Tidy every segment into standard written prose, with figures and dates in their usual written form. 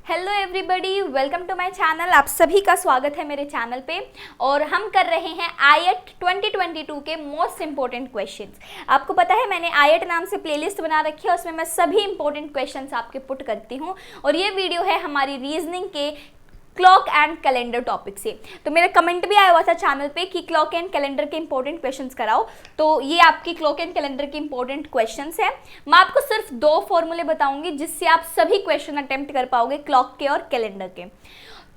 Hello everybody, welcome to my channel. आप सभी का स्वागत है मेरे चैनल पे। और हम कर रहे हैं आईएट 2022 के मोस्ट इंपॉर्टेंट क्वेश्चंस। आपको पता है मैंने आईएट नाम से प्लेलिस्ट बना रखी है, उसमें मैं सभी इंपॉर्टेंट क्वेश्चंस आपके पुट करती हूँ। और ये वीडियो है हमारी रीजनिंग के क्लॉक एंड कैलेंडर टॉपिक से। तो मेरा कमेंट भी आया हुआ था चैनल पे कि क्लॉक एंड कैलेंडर के इंपॉर्टेंट क्वेश्चंस कराओ, तो ये आपकी क्लॉक एंड कैलेंडर के इंपॉर्टेंट क्वेश्चंस है। मैं आपको सिर्फ 2 फॉर्मूले बताऊंगी जिससे आप सभी क्वेश्चन अटेम्प्ट कर पाओगे क्लॉक के और कैलेंडर के।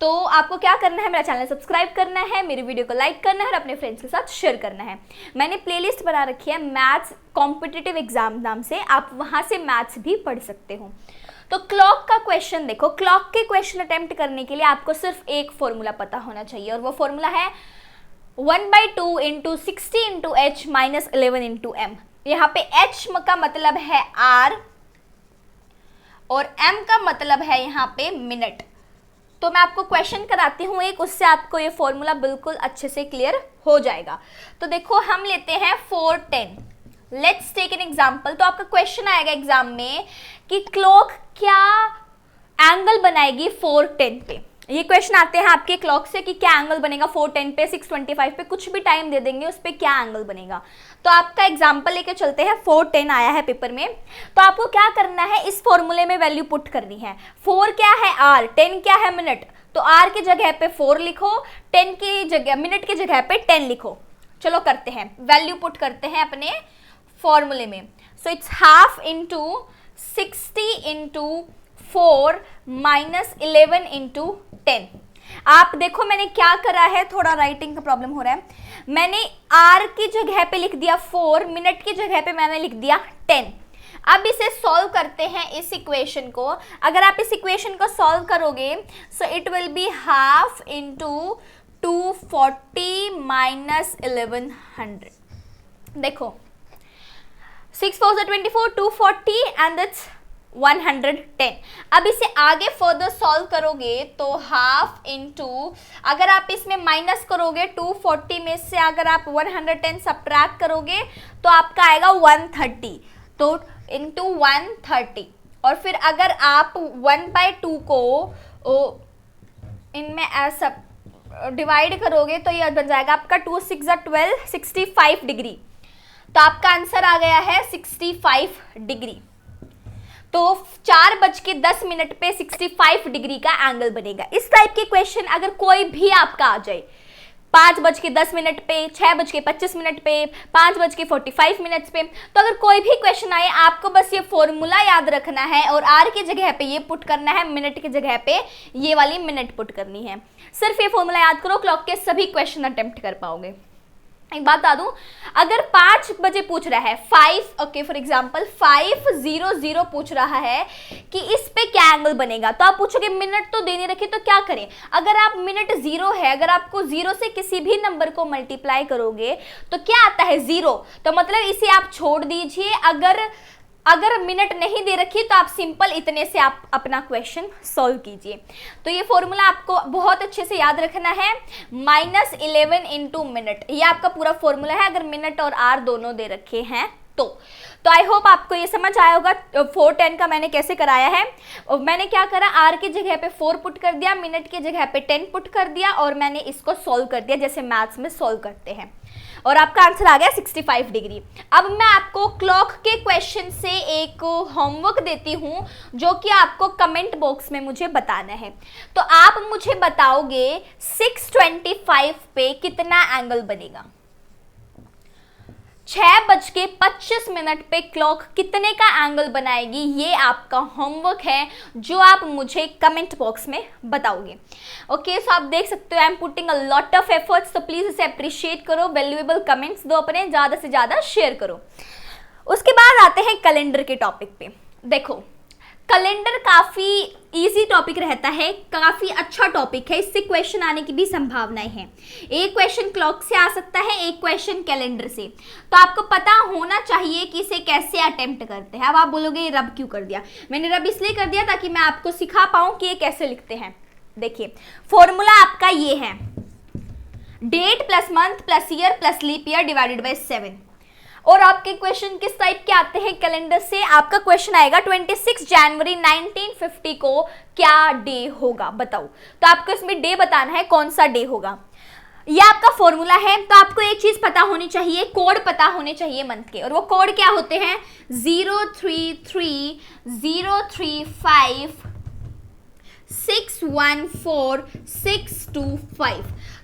तो आपको क्या करना है, मेरा चैनल सब्सक्राइब करना है, मेरी वीडियो को लाइक करना है और अपने फ्रेंड्स के साथ शेयर करना है। मैंने प्लेलिस्ट बना रखी है मैथ्स कॉम्पिटिटिव एग्जाम नाम से, आप वहां से मैथ्स भी पढ़ सकते हो। तो क्लॉक का क्वेश्चन देखो, क्लॉक के क्वेश्चन अटेम्प्ट करने के लिए आपको सिर्फ एक फॉर्मूला पता होना चाहिए और वो फॉर्मूला है 1/2 into 60 into H minus 11 into M. यहाँ पे एच का मतलब है आर और एम का मतलब है यहाँ पे मिनट। तो मैं आपको क्वेश्चन कराती हूँ एक, उससे आपको ये फॉर्मूला बिल्कुल अच्छे से क्लियर हो जाएगा। तो देखो हम लेते हैं 410। Let's take an example. तो आपका क्वेश्चन आएगा एग्जाम में कि क्लॉक क्या एंगल बनाएगी 410 पे। ये क्वेश्चन आते हैं आपके क्लॉक से कि क्या एंगल बनेगा 410 पे, 625 पे, कुछ भी टाइम दे देंगे उस पे क्या एंगल बनेगा। तो आपका एग्जाम्पल लेके चलते हैं। 410 आया है पेपर में, तो आपको क्या करना है, इस फॉर्मूले में वैल्यू पुट करनी है। 4 क्या है आर, 10 क्या है मिनट, तो आर की जगह पे 4 लिखो, 10 की जगह मिनट की जगह पे 10 लिखो। चलो करते हैं, वैल्यू पुट करते हैं अपने फॉर्मूले में। So it's half into 60 into 4 minus 11 into 10। आप देखो मैंने क्या करा है, थोड़ा राइटिंग का प्रॉब्लम हो रहा है। मैंने आर की जगह पे लिख दिया 4, मिनट की जगह पे मैंने लिख दिया 10। अब इसे सॉल्व करते हैं इस इक्वेशन को। अगर आप इस इक्वेशन को सॉल्व करोगे so it will be half into 240 minus 1100। देखो 6 4 24, 240 एंड दैट्स 110। अब इसे आगे फर्दर सॉल्व करोगे तो हाफ इंटू, अगर आप इसमें माइनस करोगे 240 में से अगर आप 110 सब्ट्रैक्ट करोगे तो आपका आएगा 130, तो इंटू 130। और फिर अगर आप 1/2 को इनमें ऐसा डिवाइड करोगे तो ये बन जाएगा आपका 2 6 12, 65 डिग्री। तो आपका आंसर आ गया है 65 डिग्री। तो 4:10 पे 65 डिग्री का एंगल बनेगा। इस टाइप के क्वेश्चन अगर कोई भी आपका आ जाए 5:10 पे, 6:25 पे, 5:45 पे, तो अगर कोई भी क्वेश्चन आए आपको बस ये फॉर्मूला याद रखना है और आर की जगह पे ये पुट करना है, मिनट की जगह पे ये वाली मिनट पुट करनी है। सिर्फ ये फॉर्मूला याद करो, क्लॉक के सभी क्वेश्चन अटेम्प्ट कर पाओगे। एक बात बता दूं, अगर 5 बजे पूछ रहा है 5, ओके फॉर एग्जांपल 5:00 पूछ रहा है कि इस पे क्या एंगल बनेगा, तो आप पूछोगे मिनट तो देने रखी तो क्या करें। अगर आप मिनट 0 है, अगर आपको 0 से किसी भी नंबर को मल्टीप्लाई करोगे तो क्या आता है 0, तो मतलब इसे आप छोड़ दीजिए। अगर मिनट नहीं दे रखी तो आप सिंपल इतने से आप अपना क्वेश्चन सॉल्व कीजिए। तो ये फॉर्मूला आपको बहुत अच्छे से याद रखना है, -11 इंटू मिनट, ये आपका पूरा फॉर्मूला है अगर मिनट और आर दोनों दे रखे हैं तो आई होप आपको ये समझ आया होगा 410 का मैंने कैसे कराया है। मैंने क्या करा, आर की जगह पे 4 पुट कर दिया, मिनट की जगह पे 10 पुट कर दिया और मैंने इसको सॉल्व कर दिया जैसे मैथ्स में सॉल्व करते हैं और आपका आंसर आ गया 65 डिग्री। अब मैं आपको क्लॉक के क्वेश्चन से एक होमवर्क देती हूं जो कि आपको कमेंट बॉक्स में मुझे बताना है। तो आप मुझे बताओगे 6:25 पे कितना एंगल बनेगा, 6:25 पे क्लॉक कितने का एंगल बनाएगी, ये आपका होमवर्क है जो आप मुझे कमेंट बॉक्स में बताओगे। ओके, सो आप देख सकते हो I am putting a lot of efforts, तो प्लीज इसे अप्रिशिएट करो, वैल्यूएबल कमेंट्स दो, अपने ज़्यादा से ज़्यादा शेयर करो। उसके बाद आते हैं कैलेंडर के टॉपिक पे। देखो कैलेंडर काफ़ी इजी टॉपिक रहता है, काफ़ी अच्छा टॉपिक है, इससे क्वेश्चन आने की भी संभावनाएं हैं। एक क्वेश्चन क्लॉक से आ सकता है, एक क्वेश्चन कैलेंडर से। तो आपको पता होना चाहिए कि इसे कैसे अटेम्प्ट करते हैं। अब आप बोलोगे ये रब क्यों कर दिया, मैंने रब इसलिए कर दिया ताकि मैं आपको सिखा पाऊँ कि ये कैसे लिखते हैं। देखिए फॉर्मूला आपका ये है, date plus month plus year plus leap year divided by 7। और आपके क्वेश्चन किस टाइप के आते हैं कैलेंडर से? आपका क्वेश्चन आएगा 26 जनवरी 1950 को क्या डे होगा, बताओ। तो आपको इसमें डे बताना है, कौन सा डे होगा। ये आपका फॉर्मूला है। तो आपको एक चीज पता होनी चाहिए, कोड पता होने चाहिए मंथ के, और वो कोड क्या होते हैं? 033035614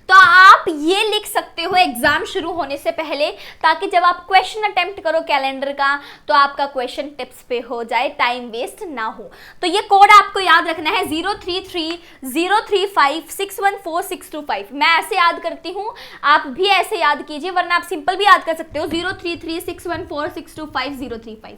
तो आप ये लिख सकते हो एग्जाम शुरू होने से पहले, ताकि जब आप क्वेश्चन अटेम्प्ट करो कैलेंडर का तो आपका क्वेश्चन टिप्स पे हो जाए, टाइम वेस्ट ना हो। तो ये कोड आपको याद रखना है 033035614 मैं ऐसे याद करती हूँ, आप भी ऐसे याद कीजिए, वरना आप सिंपल भी याद कर सकते हो 033614625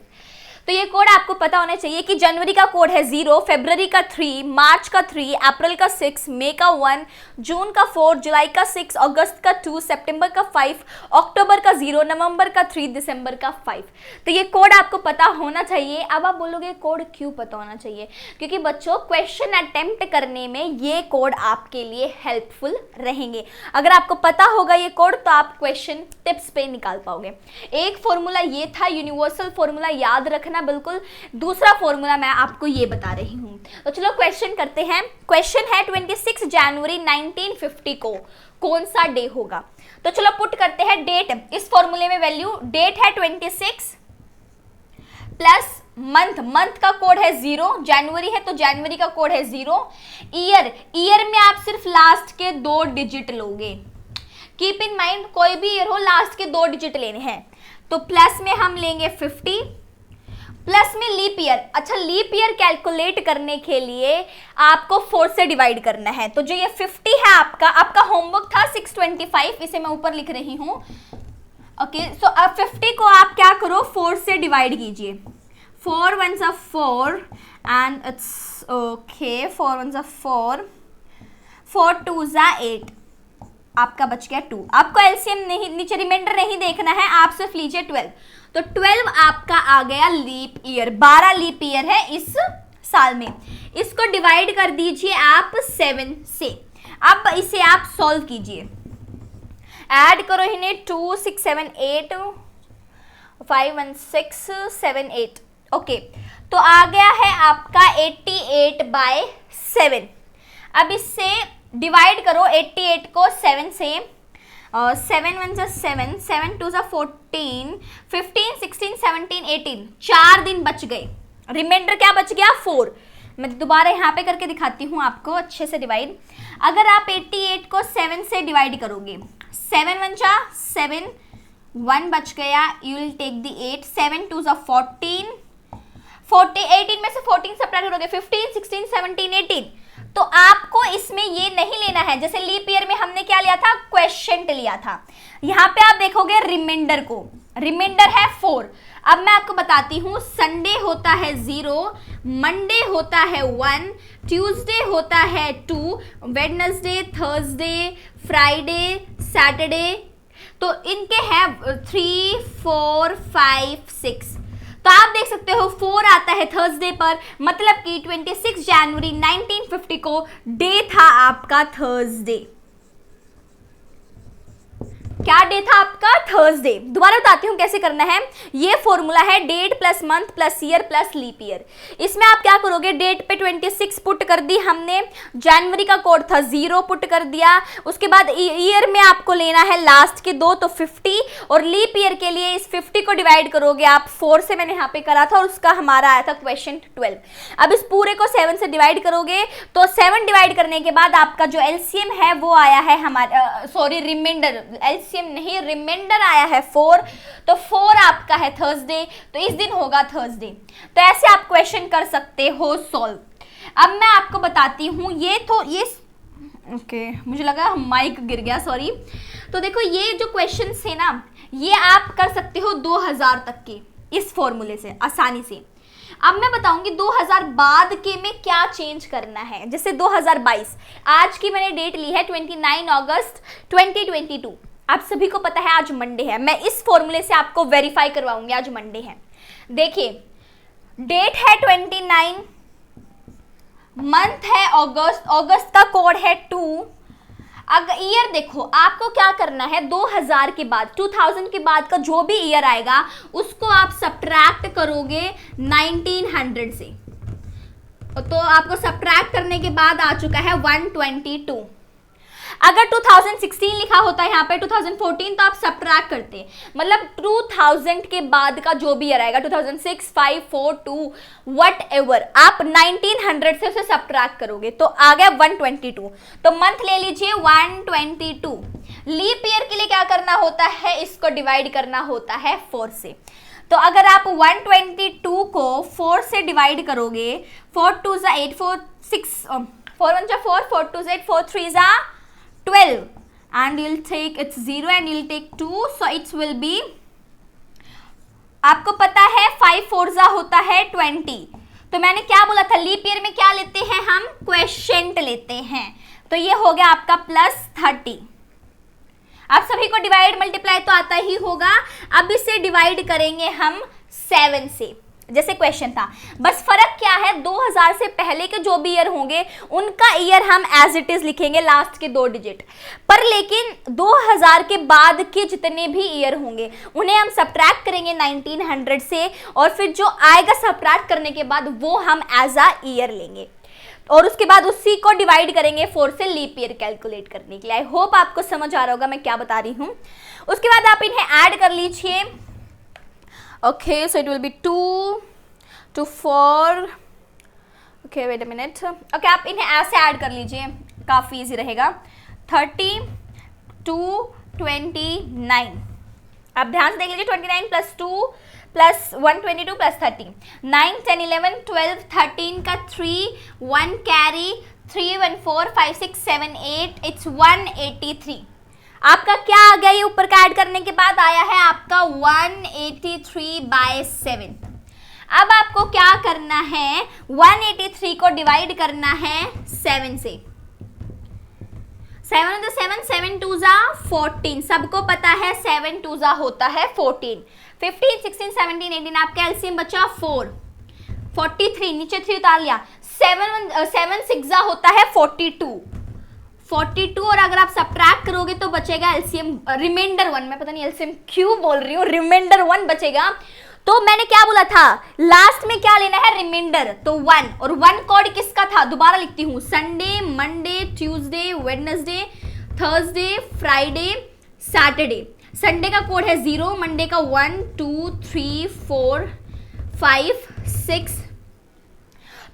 तो ये कोड आपको पता होना चाहिए कि जनवरी का कोड है 0, फरवरी का 3, मार्च का 3, अप्रैल का 6, मई का 1, जून का 4, जुलाई का 6, अगस्त का 2, सितंबर का 5, अक्टूबर का 0, नवंबर का 3, दिसंबर का 5। तो ये कोड आपको पता होना चाहिए। अब आप बोलोगे कोड क्यों पता होना चाहिए? क्योंकि बच्चों क्वेश्चन अटेम्प्ट करने में ये कोड आपके लिए हेल्पफुल रहेंगे। अगर आपको पता होगा ये कोड तो आप क्वेश्चन टिप्स पे निकाल पाओगे। एक फॉर्मूला ये था, यूनिवर्सल फॉर्मूला याद रखना बिल्कुल। दूसरा फॉर्मूला मैं आपको ये बता रही हूं। तो चलो क्वेश्चन करते हैं। क्वेश्चन है 26 जनवरी 1950 को कौन सा डे होगा। तो चलो पुट करते हैं डेट। इस फॉर्मूले में वैल्यू डेट है 26 प्लस मंथ का कोड है 0, जनवरी है तो जनवरी का कोड है 0। ईयर में आप सिर्फ लास्ट के 2 डिजिट लोगे। कीप इन माइंड कोई भी ईयर हो लास्ट के 2 डिजिट लेने हैं। तो प्लस में हम लेंगे 50, प्लस में लीप ईयर। अच्छा, लीप ईयर कैलकुलेट करने के लिए आपको 4 से डिवाइड करना है। तो जो ये 50 है आपका होमवर्क था 625, इसे मैं ऊपर लिख रही हूं। ओके, सो अब 50 को आप क्या करो, 4 से डिवाइड कीजिए। 4 1s are 4 and it's okay, 4 1s are 4, 4 2s are 8, आपका बच गया 2। आपको एलसीएम नहीं, नीचे रिमाइंडर नहीं देखना है, आप सिर्फ लीजिए 12। तो 12 आपका आ गया लीप ईयर। 12 लीप ईयर है इस साल में। इसको डिवाइड कर दीजिए आप 7 से। अब इसे आप सॉल्व कीजिए, ऐड करो इन्हें। 2 6 7 8 5 1 6 7 8। ओके, तो आ गया है आपका 88/7। अब इससे डिवाइड करो 88 को 7 से। 7 1 जा 7, 7 2 जा 14, 15 16 17 18, 4 दिन बच गए। रिमाइंडर क्या बच गया? 4। मैं दोबारा यहाँ पे करके दिखाती हूँ आपको अच्छे से डिवाइड। अगर आप 88 को 7 से डिवाइड करोगे, 7 1 जा 7, 1 बच गया, यू विल टेक द 8, 7 2 जा 14, 18 में से 14 सब्ट्रैक्ट करोगे, 15 16 17 18। तो आपको इसमें ये नहीं लेना है, जैसे लीप ईयर में हमने क्या लिया था, क्वेश्चन लिया था। यहाँ पे आप देखोगे रिमाइंडर को, रिमाइंडर है 4। अब मैं आपको बताती हूँ, संडे होता है 0, मंडे होता है 1, ट्यूसडे होता है 2, वेडनेसडे, थर्सडे, फ्राइडे, सैटरडे, तो इनके हैं 3 4 5 6। तो आप देख सकते हो 4 आता है थर्सडे पर, मतलब कि 26 जनवरी 1950 को डे था आपका थर्सडे। क्या डे था आपका? थर्सडे। दोबारा बताती हूँ कैसे करना है। ये फॉर्मूला है date plus month plus year plus leap year. इसमें आप क्या करोगे, डेट पे 26 पुट कर दी हमने, जनवरी का कोड था 0 पुट कर दिया। उसके बाद ईयर में आपको लेना है लास्ट के 2, तो 50, और लीप ईयर के लिए इस 50 को डिवाइड करोगे आप 4 से, मैंने यहाँ पे करा था, और उसका हमारा आया था क्वेश्चन 12। अब इस पूरे को 7 से डिवाइड करोगे, तो 7 डिवाइड करने के बाद आपका जो एलसीएम है वो आया है हमारा, सॉरी रिमाइंडर, नहीं रिमाइंडर आया है 4। तो 4 आपका है थर्सडे, तो इस दिन होगा थर्सडे। तो ऐसे आप क्वेश्चन कर सकते हो सॉल्व। अब मैं आपको बताती हूँ, ये ओके, मुझे लगा माइक गिर गया, सॉरी। तो देखो ये जो क्वेश्चन है ना, ये आप कर सकते हो 2000 तक के इस फॉर्मूले से आसानी से। अब मैं बताऊंगी 2000 बाद के में क्या चेंज करना है। जैसे 2022, आज की मैंने डेट ली है 29 अगस्त 2022। आप सभी को पता है आज मंडे है। मैं इस फॉर्मूले से आपको वेरीफाई करवाऊंगी आज मंडे है। देखिए डेट है 29, मंथ है अगस्त, अगस्त का कोड है 2, अगर ईयर देखो, आपको क्या करना है, 2000 के बाद 2000 के बाद का जो भी ईयर आएगा उसको आप सब्ट्रैक्ट करोगे 1900 से। तो आपको सब्ट्रैक्ट करने के बाद आ चुका है 122। अगर 2016 लिखा होता है यहाँ पे 2014 तो आप सब्ट्रैक्ट करते, मतलब 2000 के बाद का जो भी ईयर आएगा 2006, 5, 4, 2 व्हाटएवर, आप 1900 से उसे सब्ट्रैक्ट करोगे तो आ गया 122। तो मंथ ले लीजिए 122। लीप ईयर के लिए क्या करना होता है, इसको डिवाइड करना होता है 4 से। तो अगर आप 122 को 4 से डिवाइड करोगे, 4 2 जा 8, 4 6, 4 1 जा 4, 4 2 जा 8, 4 3 जा 12, and you'll take it's 0 and you'll take 2, so it will be, आपको पता है 5 4 जा होता है 20। तो मैंने क्या बोला था, लीप ईयर में क्या लेते हैं हम, क्वेश्चेंट लेते हैं। तो ये हो गया आपका +30। आप सभी को डिवाइड मल्टीप्लाई तो आता ही होगा। अब इसे डिवाइड करेंगे हम 7 से, जैसे क्वेश्चन था। बस फर्क क्या है, 2000 से पहले के जो भी ईयर होंगे उनका ईयर हम एज इट इज लिखेंगे, लास्ट के 2 डिजिट पर, लेकिन 2000 के बाद के जितने भी ईयर होंगे उन्हें हम सब्ट्रैक्ट करेंगे 1900 से, और फिर जो आएगा सब्ट्रैक्ट करने के बाद वो हम एज अ ईयर लेंगे, और उसके बाद उसी को डिवाइड करेंगे 4 से लीप ईयर कैलकुलेट करने के लिए। आई होप आपको समझ आ रहा होगा मैं क्या बता रही हूँ। उसके बाद आप इन्हें ऐड कर लीजिए। Okay, so it will be 2 to 4. Okay, wait a minute. Okay, आप इन्हें ऐसे ऐड कर लीजिए, काफ़ी इजी रहेगा। 30 to 29। आप ध्यान से देख लीजिए, 29 + 2 + 122 + 30, 9 10 11 12 13 का 3, 1 कैरी, 3 1 4 5 6 7 8, इट्स 183। आपका क्या आ गया, ये ऊपर का ऐड करने के बाद आया है आपका 183/7। अब आपको क्या करना है, 183 को डिवाइड करना है 7 से। 7 × 7, 7 2 जा 14, सबको पता है 7 2 जा होता है 14। 15 16 17 18, आपका एलसीएम बचा 4, 43, नीचे 3 उतार लिया। 7 6 जा होता है 42, और अगर आप सब्ट्रैक्ट करोगे तो बचेगा एलसीएम रिमाइंडर 1, मैं पता नहीं एलसीएम क्यों बोल रही हूँ, रिमाइंडर 1 बचेगा। तो मैंने क्या बोला था, लास्ट में क्या लेना है, रिमाइंडर, तो 1, और 1 कोड किसका था, दोबारा लिखती हूँ, Sunday, Monday, Tuesday, Wednesday, Thursday, Friday, Saturday. Sunday का कोड है 0, मंडे का 1 2 3 4 5 6।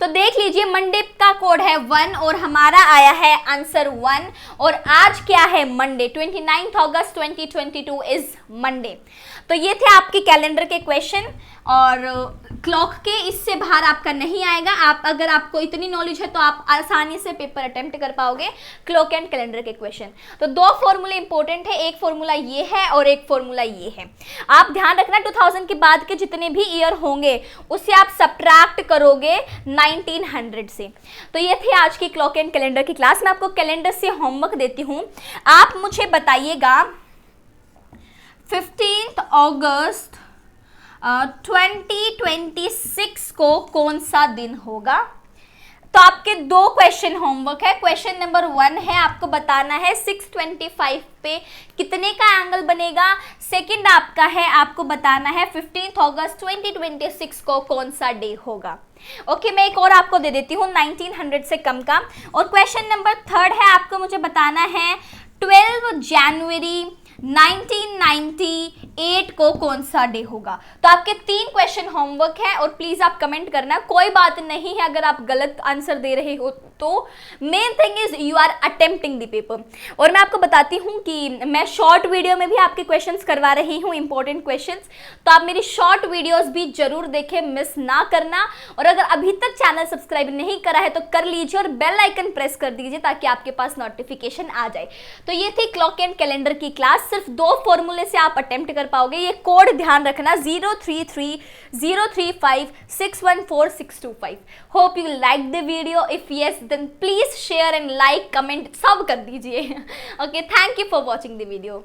तो देख लीजिए, मंडे का कोड है 1 और हमारा आया है आंसर 1, और आज क्या है, मंडे, 29 अगस्त 2022 इज मंडे। तो ये थे आपके कैलेंडर के क्वेश्चन, और क्लॉक के इससे बाहर आपका नहीं आएगा। आप अगर आपको इतनी नॉलेज है तो आप आसानी से पेपर अटेम्प्ट कर पाओगे क्लॉक एंड कैलेंडर के क्वेश्चन। तो 2 फॉर्मूले इंपॉर्टेंट है, एक फॉर्मूला ये है और एक फॉर्मूला ये है। आप ध्यान रखना, 2000 के बाद के जितने भी ईयर होंगे उसे आप सब्ट्रैक्ट करोगे 1900 से। तो ये थी आज की क्लॉक एंड कैलेंडर की क्लास। मैं आपको कैलेंडर से होमवर्क देती हूँ, आप मुझे बताइएगा 15 अगस्त 2026 को कौन सा दिन होगा। तो आपके 2 क्वेश्चन होमवर्क है। क्वेश्चन नंबर 1 है, आपको बताना है 625 पे कितने का एंगल बनेगा। सेकंड आपका है, आपको बताना है 15 अगस्त 2026 को कौन सा डे होगा। ओके, मैं एक और आपको दे देती हूँ 1900 से कम का। और क्वेश्चन नंबर 3 है, आपको मुझे बताना है 12 जनवरी 1998 को कौन सा डे होगा। तो आपके 3 क्वेश्चन होमवर्क है, और प्लीज आप कमेंट करना, कोई बात नहीं है अगर आप गलत आंसर दे रहे हो तो। Main thing is you are attempting the paper. और मैं आपको बताती हूँ कि मैं शॉर्ट वीडियो में भी आपके क्वेश्चंस करवा रही हूँ, इंपॉर्टेंट क्वेश्चंस। तो आप मेरी शॉर्ट वीडियोस भी जरूर देखें, मिस ना करना। और अगर अभी तक चैनल सब्सक्राइब नहीं करा है तो कर लीजिए, और बेल आइकन प्रेस कर दीजिए ताकि आपके पास नोटिफिकेशन आ जाए। तो ये थी क्लॉक एंड कैलेंडर की क्लास। सिर्फ 2 फॉर्मूले से आप अटेम्प्ट कर पाओगे। ये कोड ध्यान रखना, 033035614625। Hope you like the video. If yes then please share and like, comment सब कर दीजिए। Okay, thank you for watching the video.